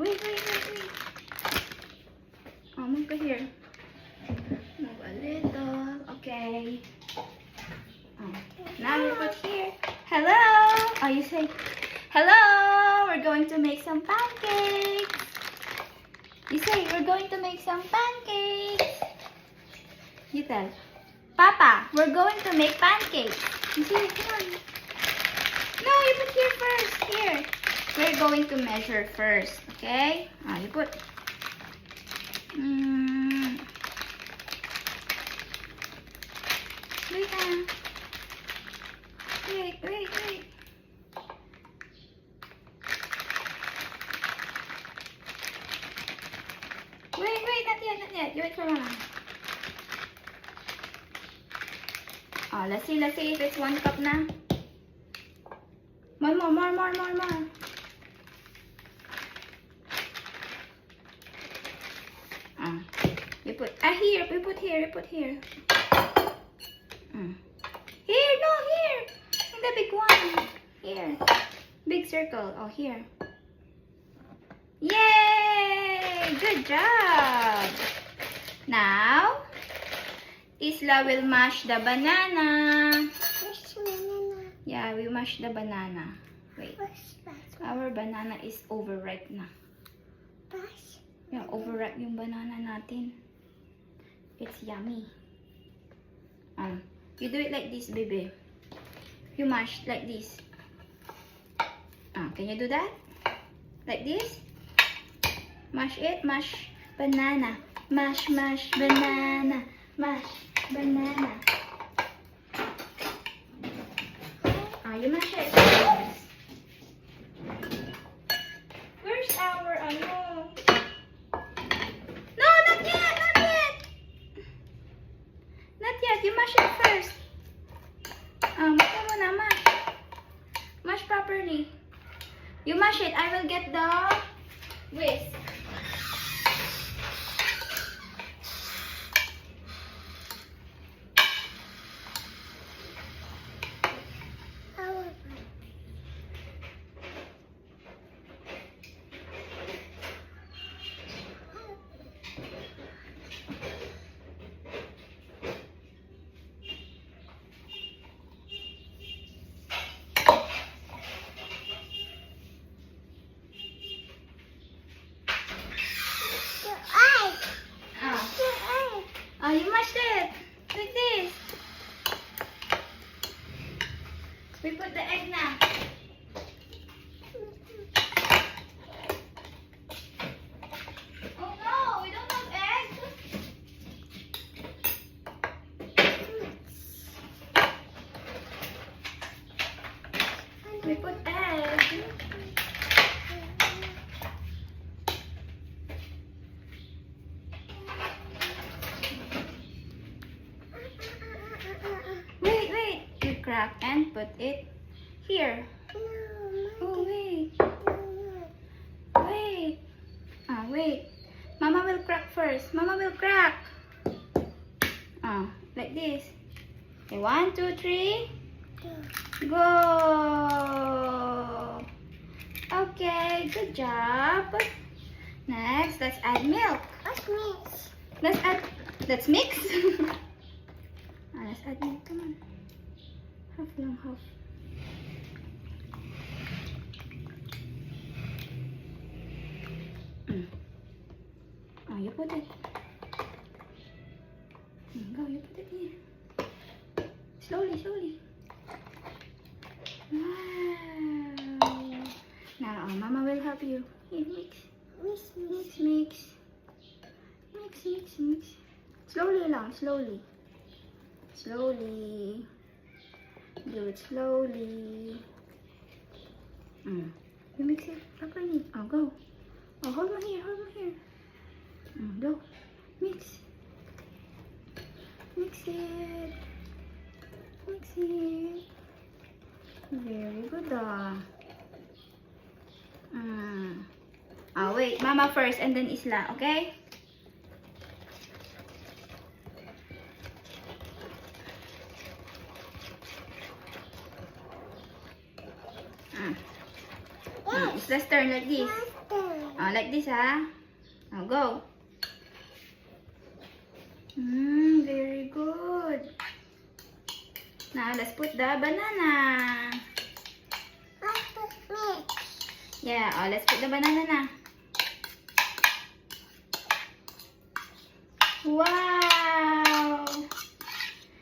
wait. Oh, move to here. Move a little. Okay. Oh. Now you put here. Hello. Oh, you say, hello. We're going to make some pancakes. You say, we're going to make some pancakes. You tell, Papa, we're going to make pancakes. You say, come on. No, you put here first. Here. We're going to measure first. Okay? Ah, you put. Wait, Wait. Wait, not yet. You wait for Mama. Oh, let's see if it's 1 cup na. More. You put, here, you put here. Here, no, here. In the big one. Here. Big circle. Oh, here. Yay! Good job. Now, Isla will mash the banana. Yeah, we mash the banana. Wait. Our banana is overripe na. Yeah, overripe yung banana natin. It's yummy. You do it like this, baby. You mash like this. Can you do that? Like this? Mash it. Mash banana. Mash banana. Mash banana. You mash it. Where's our ano? No, not yet. Not yet. You mash it first. Mash mo na, mash. Mash properly. You mash it. I will get the whisk. You mashed it like this. We put the egg now. Oh no, we don't have eggs. We put egg. Crack and put it here. Oh, wait. Wait. Mama will crack first. Mama will crack. Like this. Okay, 1, 2, 3. Go. Okay, good job. Next, let's add milk. Let's mix. Let's add milk. Come on. Half. You put it. Go, you put it here. Slowly. Wow. Now, Mama will help you. Here, mix. Slowly lang, slowly. Do it slowly. You mix it properly. Go. Hold my here. Go. Mix it. Very good. Wait. Mama first and then Isla, okay? Let's turn like this. Like this, ha? Go. Very good. Now, let's put the banana. Yeah, let's put the banana na. Wow!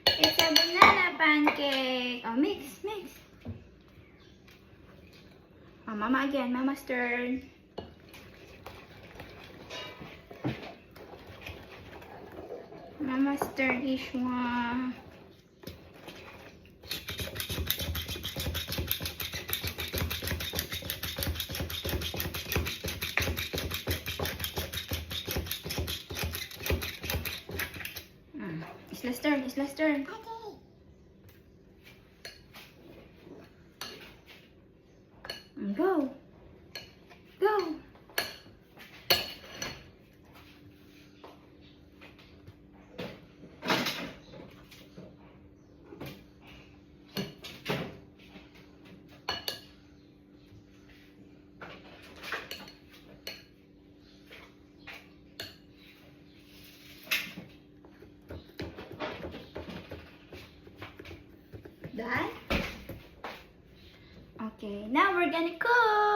It's a banana pancake. Mix. Mama again. Mama's turn. Mama's turn, Ishwa. Isla's turn. Go. Done? Okay, now we're gonna cook.